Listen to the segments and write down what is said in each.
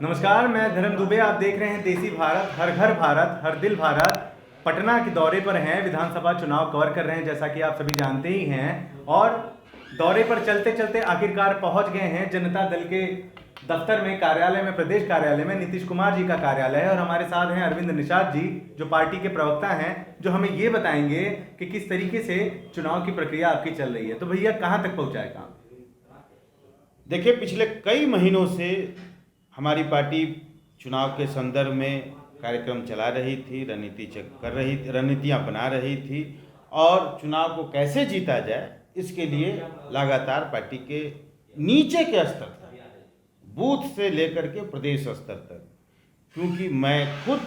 नमस्कार, मैं धर्म दुबे। आप देख रहे हैं देसी भारत, हर घर भारत, हर दिल भारत। पटना के दौरे पर हैं, विधानसभा चुनाव कवर कर रहे हैं, जैसा कि आप सभी जानते ही हैं। और दौरे पर चलते चलते आखिरकार पहुंच गए हैं जनता दल के दफ्तर में, कार्यालय में, प्रदेश कार्यालय में। नीतीश कुमार जी का कार्यालय है और हमारे साथ हैं अरविंद निषाद जी, जो पार्टी के प्रवक्ता हैं, जो हमें ये बताएंगे कि किस तरीके से चुनाव की प्रक्रिया आपकी चल रही है। तो भैया, कहाँ तक पहुंचा है काम? देखिए, पिछले कई महीनों से हमारी पार्टी चुनाव के संदर्भ में कार्यक्रम चला रही थी, रणनीतियाँ बना रही थी और चुनाव को कैसे जीता जाए इसके लिए लगातार पार्टी के नीचे के स्तर तक, बूथ से लेकर के प्रदेश स्तर तक, क्योंकि मैं खुद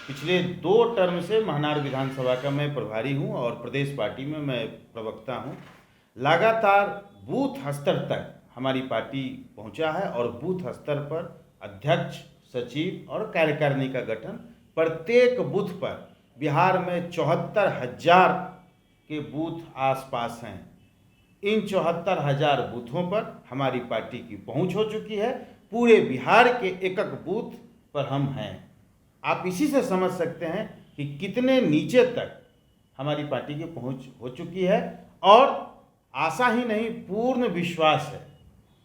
पिछले 2 टर्म से महनार विधानसभा का मैं प्रभारी हूं और प्रदेश पार्टी में मैं प्रवक्ता हूं। लगातार बूथ स्तर तक हमारी पार्टी पहुंचा है और बूथ स्तर पर अध्यक्ष, सचिव और कार्यकारिणी का गठन प्रत्येक बूथ पर, बिहार में 74,000 के बूथ आसपास हैं। इन 74,000 बूथों पर हमारी पार्टी की पहुंच हो चुकी है। पूरे बिहार के एक बूथ पर हम हैं। आप इसी से समझ सकते हैं कि कितने नीचे तक हमारी पार्टी की पहुंच हो चुकी है और आशा ही नहीं, पूर्ण विश्वास है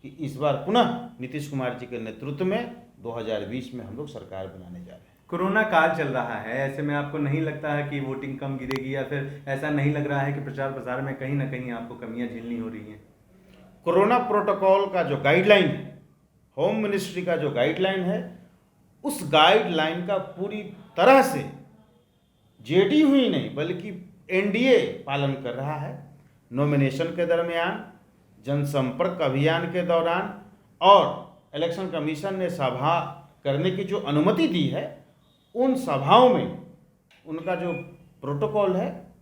कि इस बार पुनः नीतीश कुमार जी के नेतृत्व में 2020 में हम लोग सरकार बनाने जा रहे हैं। कोरोना काल चल रहा है, ऐसे में आपको नहीं लगता है कि वोटिंग कम गिरेगी, या फिर ऐसा नहीं लग रहा है कि प्रचार प्रसार में कहीं ना कहीं आपको कमियां झेलनी हो रही हैं? कोरोना प्रोटोकॉल का जो गाइडलाइन है, होम मिनिस्ट्री का जो गाइडलाइन है, उस गाइडलाइन का पूरी तरह से जेडीयू ही नहीं बल्कि एनडीए पालन कर रहा है। नॉमिनेशन के दरमियान, जनसंपर्क अभियान के दौरान और इलेक्शन कमीशन ने सभा करने की जो अनुमति दी है, उन सभाओं में उनका जो प्रोटोकॉल है,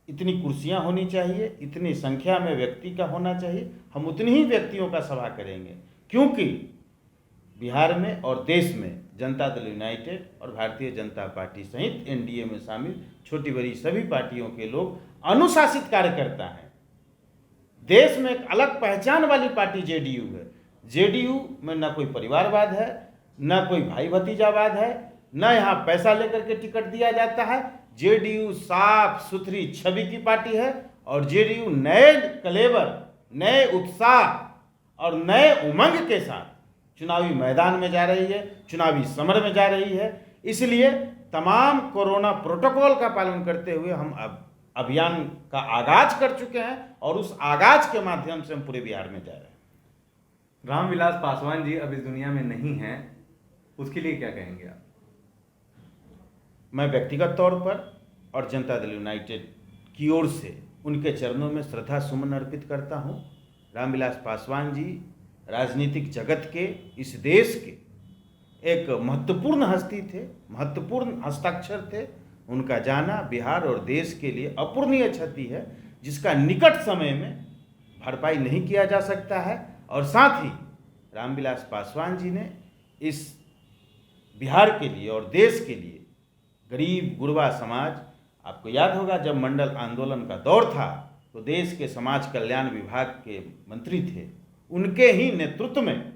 इतनी कुर्सियां होनी चाहिए, इतनी संख्या में व्यक्ति का होना चाहिए, हम उतनी ही व्यक्तियों का सभा करेंगे, क्योंकि बिहार में और देश में जनता दल यूनाइटेड और भारतीय जनता पार्टी सहित एनडीए में शामिल छोटी बड़ी सभी पार्टियों के लोग अनुशासित कार्यकर्ता हैं। देश में एक अलग पहचान वाली पार्टी जेडीयू है। जेडीयू में न कोई परिवारवाद है, न कोई भाई भतीजावाद है, न यहाँ पैसा लेकर के टिकट दिया जाता है। जेडीयू साफ सुथरी छवि की पार्टी है और जेडीयू नए कलेवर, नए उत्साह और नए उमंग के साथ चुनावी मैदान में जा रही है, चुनावी समर में जा रही है। इसलिए तमाम कोरोना प्रोटोकॉल का पालन करते हुए हम अब अभियान का आगाज कर चुके हैं और उस आगाज के माध्यम से हम पूरे बिहार में जा रहे हैं। रामविलास पासवान जी अब इस दुनिया में नहीं हैं, उसके लिए क्या कहेंगे आप? मैं व्यक्तिगत तौर पर और जनता दल यूनाइटेड की ओर से उनके चरणों में श्रद्धा सुमन अर्पित करता हूं। रामविलास पासवान जी राजनीतिक जगत के, इस देश के एक महत्वपूर्ण हस्ती थे, महत्वपूर्ण हस्ताक्षर थे। उनका जाना बिहार और देश के लिए अपूरणीय क्षति है, जिसका निकट समय में भरपाई नहीं किया जा सकता है। और साथ ही रामविलास पासवान जी ने इस बिहार के लिए और देश के लिए गरीब गुरबा समाज, आपको याद होगा जब मंडल आंदोलन का दौर था तो देश के समाज कल्याण विभाग के मंत्री थे, उनके ही नेतृत्व में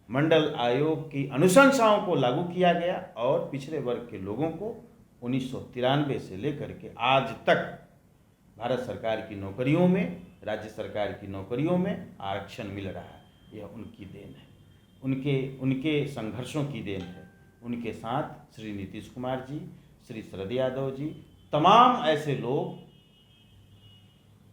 मंडल आयोग की अनुशंसाओं को लागू किया गया और पिछड़े वर्ग के लोगों को 1993 से लेकर के आज तक भारत सरकार की नौकरियों में, राज्य सरकार की नौकरियों में आरक्षण मिल रहा है। यह उनकी देन है, उनके संघर्षों की देन है। उनके साथ श्री नीतीश कुमार जी, श्री शरद यादव जी, तमाम ऐसे लोग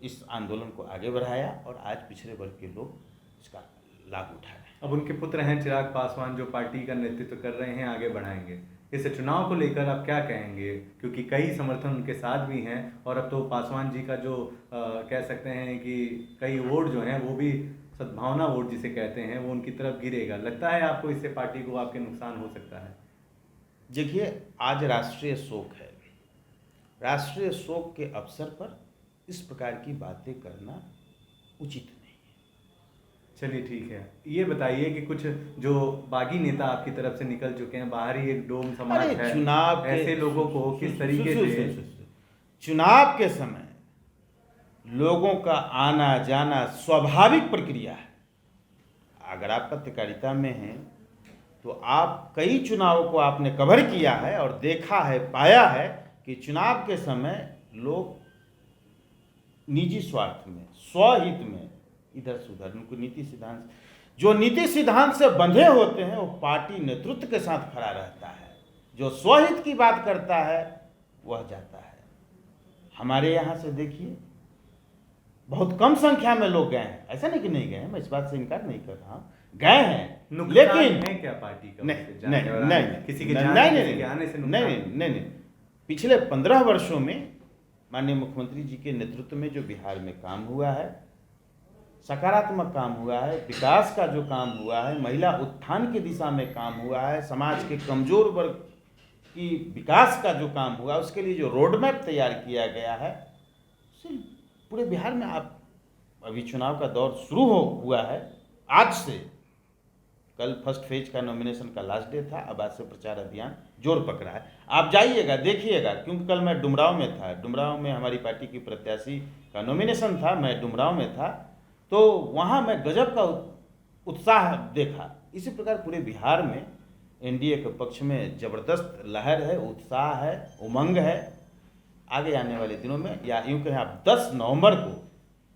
इस आंदोलन को आगे बढ़ाया और आज पिछड़े वर्ग के लोग इसका लाभ उठा रहे हैं। अब उनके पुत्र हैं चिराग पासवान, जो पार्टी का नेतृत्व कर रहे हैं, आगे बढ़ाएंगे। इस चुनाव को लेकर आप क्या कहेंगे? क्योंकि कई समर्थन उनके साथ भी हैं और अब तो पासवान जी का जो कह सकते हैं कि कई वोट जो हैं वो भी सद्भावना वोट जिसे कहते हैं, वो उनकी तरफ गिरेगा। लगता है आपको इससे पार्टी को आपके नुकसान हो सकता है? देखिए, आज राष्ट्रीय शोक है। राष्ट्रीय शोक के अवसर पर इस प्रकार की बातें करना उचित नहीं है। चलिए ठीक है, ये बताइए कि कुछ जो बागी नेता आपकी तरफ से निकल चुके हैं, बाहर ही एक डोम समाज है, चुनाव ऐसे लोगों को किस तरीके से चुनाव के समय लोगों का आना जाना स्वाभाविक प्रक्रिया है। अगर आप पत्रकारिता में हैं तो आप कई चुनावों को आपने कवर किया है और देखा है, पाया है कि चुनाव के समय लोग निजी स्वार्थ में, स्वहित में इधर से उधर, उनको नीति सिद्धांत, जो नीति सिद्धांत से बंधे होते हैं वो पार्टी नेतृत्व के साथ खड़ा रहता है, जो स्वहित की बात करता है वह जाता है। हमारे यहाँ से देखिए बहुत कम संख्या में लोग गए हैं, ऐसा नहीं कि नहीं गए हैं, मैं इस बात से इनकार नहीं कर रहा हूँ, गए हैं, लेकिन है क्या पार्टी का नहीं नहीं नहीं नहीं किसी के नहीं जाने नहीं किसी के आने से नहीं नहीं नहीं नहीं पिछले 15 वर्षों में माननीय मुख्यमंत्री जी के नेतृत्व में जो बिहार में काम हुआ है, सकारात्मक काम हुआ है, विकास का जो काम हुआ है, महिला उत्थान की दिशा में काम हुआ है, समाज के कमजोर वर्ग की विकास का जो काम हुआ, उसके लिए जो रोड मैप तैयार किया गया है, सिर्फ पूरे बिहार में आप अभी चुनाव का दौर शुरू हुआ है आज से, कल फर्स्ट फेज का नॉमिनेशन का लास्ट डे था, अब आज से प्रचार अभियान जोर पकड़ा है। आप जाइएगा देखिएगा, क्योंकि कल मैं डुमरांव में था, डुमरांव में हमारी पार्टी की प्रत्याशी का नॉमिनेशन था, मैं डुमरांव में था, तो वहाँ मैं गजब का उत्साह देखा। इसी प्रकार पूरे बिहार में एनडीए के पक्ष में ज़बरदस्त लहर है, उत्साह है, उमंग है। आगे आने वाले दिनों में, या यूँ कहें आप 10 नवंबर को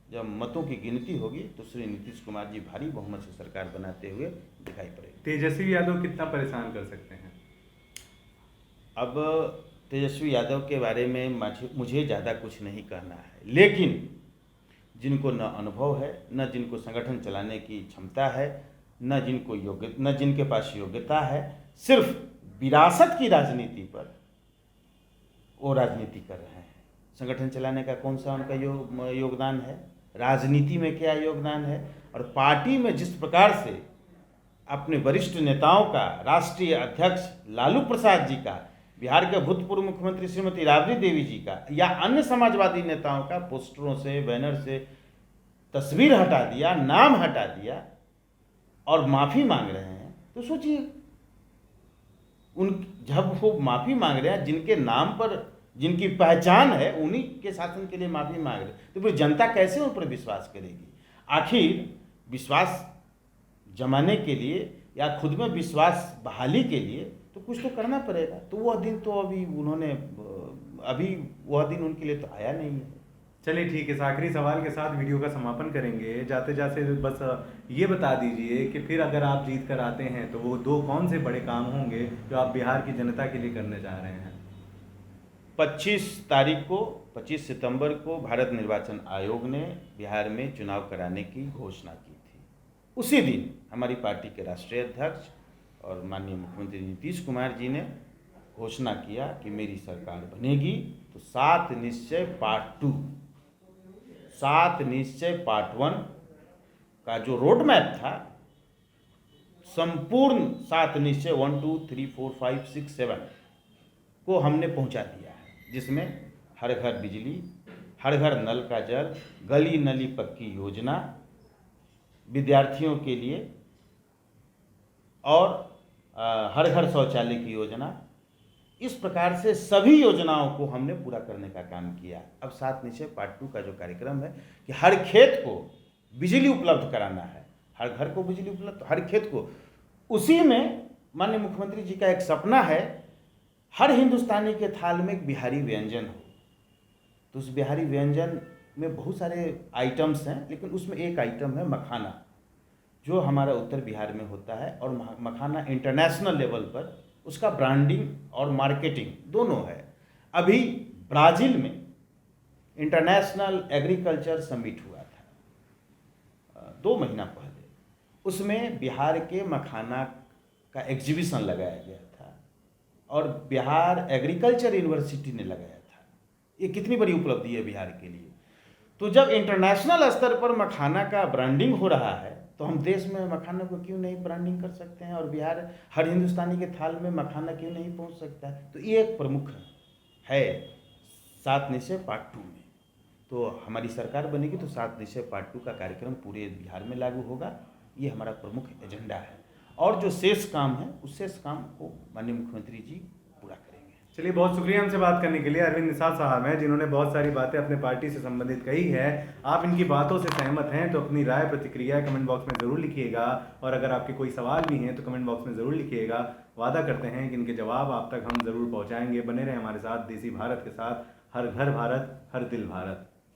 जब मतों की गिनती होगी तो श्री नीतीश कुमार जी भारी बहुमत से सरकार बनाते हुए दिखाई पड़ेगी। तेजस्वी यादव कितना परेशान कर सकते हैं? अब तेजस्वी यादव के बारे में मुझे ज़्यादा कुछ नहीं कहना है, लेकिन जिनको न अनुभव है, न जिनको संगठन चलाने की क्षमता है, न जिनके पास योग्यता है, सिर्फ विरासत की राजनीति पर वो राजनीति कर रहे हैं। संगठन चलाने का कौन सा उनका योगदान है, राजनीति में क्या योगदान है, और पार्टी में जिस प्रकार से अपने वरिष्ठ नेताओं का, राष्ट्रीय अध्यक्ष लालू प्रसाद जी का, बिहार के भूतपूर्व मुख्यमंत्री श्रीमती राबड़ी देवी जी का, या अन्य समाजवादी नेताओं का पोस्टरों से, बैनर से तस्वीर हटा दिया, नाम हटा दिया और माफ़ी मांग रहे हैं, तो सोचिए जब वो माफ़ी मांग रहे हैं, जिनके नाम पर जिनकी पहचान है, उन्हीं के शासन के लिए माफ़ी मांग रहे, तो फिर जनता कैसे उन पर विश्वास करेगी? आखिर विश्वास जमाने के लिए या खुद में विश्वास बहाली के लिए तो कुछ तो करना पड़ेगा। तो वह दिन तो अभी वह दिन उनके लिए तो आया नहीं है। चलिए ठीक है, इस आखिरी सवाल के साथ वीडियो का समापन करेंगे। जाते जाते बस ये बता दीजिए कि फिर अगर आप जीत कर आते हैं तो वो 2 कौन से बड़े काम होंगे जो आप बिहार की जनता के लिए करने जा रहे हैं? 25 सितंबर को भारत निर्वाचन आयोग ने बिहार में चुनाव कराने की घोषणा की थी। उसी दिन हमारी पार्टी के राष्ट्रीय अध्यक्ष और माननीय मुख्यमंत्री नीतीश कुमार जी ने घोषणा किया कि मेरी सरकार बनेगी तो 7 निश्चय पार्ट 2, 7 निश्चय पार्ट 1 का जो रोड मैप था, संपूर्ण 7 निश्चय 1 2 3 4 5 6 7 को हमने पहुंचा दिया है, जिसमें हर घर बिजली, हर घर नल का जल, गली नली पक्की योजना, विद्यार्थियों के लिए और हर घर शौचालय की योजना, इस प्रकार से सभी योजनाओं को हमने पूरा करने का काम किया। अब 7 निश्चय पार्ट 2 का जो कार्यक्रम है कि हर खेत को बिजली उपलब्ध कराना है, हर घर को बिजली उपलब्ध, हर खेत को। उसी में माननीय मुख्यमंत्री जी का एक सपना है, हर हिंदुस्तानी के थाल में एक बिहारी व्यंजन हो। तो उस बिहारी व्यंजन में बहुत सारे आइटम्स हैं, लेकिन उसमें एक आइटम है मखाना, जो हमारा उत्तर बिहार में होता है, और मखाना इंटरनेशनल लेवल पर उसका ब्रांडिंग और मार्केटिंग दोनों है। अभी ब्राज़ील में इंटरनेशनल एग्रीकल्चर समिट हुआ था 2 महीना पहले, उसमें बिहार के मखाना का एग्जीबिशन लगाया गया था और बिहार एग्रीकल्चर यूनिवर्सिटी ने लगाया था। ये कितनी बड़ी उपलब्धि है बिहार के लिए। तो जब इंटरनेशनल स्तर पर मखाना का ब्रांडिंग हो रहा है तो हम देश में मखाना को क्यों नहीं ब्रांडिंग कर सकते हैं, और बिहार हर हिंदुस्तानी के थाल में मखाना क्यों नहीं पहुंच सकता है। तो ये एक प्रमुख है 7 निश्चय पार्ट 2 में। तो हमारी सरकार बनेगी तो 7 निश्चय पार्ट 2 का कार्यक्रम पूरे बिहार में लागू होगा, ये हमारा प्रमुख एजेंडा है। और जो शेष काम है उस शेष काम को माननीय मुख्यमंत्री जी पूरा करेंगे। चलिए, बहुत शुक्रिया हमसे बात करने के लिए। अरविंद निषाद साहब हैं जिन्होंने बहुत सारी बातें अपने पार्टी से संबंधित कही है। आप इनकी बातों से सहमत हैं तो अपनी राय प्रतिक्रिया कमेंट बॉक्स में ज़रूर लिखिएगा, और अगर आपके कोई सवाल भी हैं तो कमेंट बॉक्स में ज़रूर लिखिएगा। वादा करते हैं कि इनके जवाब आप तक हम ज़रूर पहुँचाएंगे। बने रहें हमारे साथ देसी भारत के साथ। हर घर भारत, हर दिल भारत।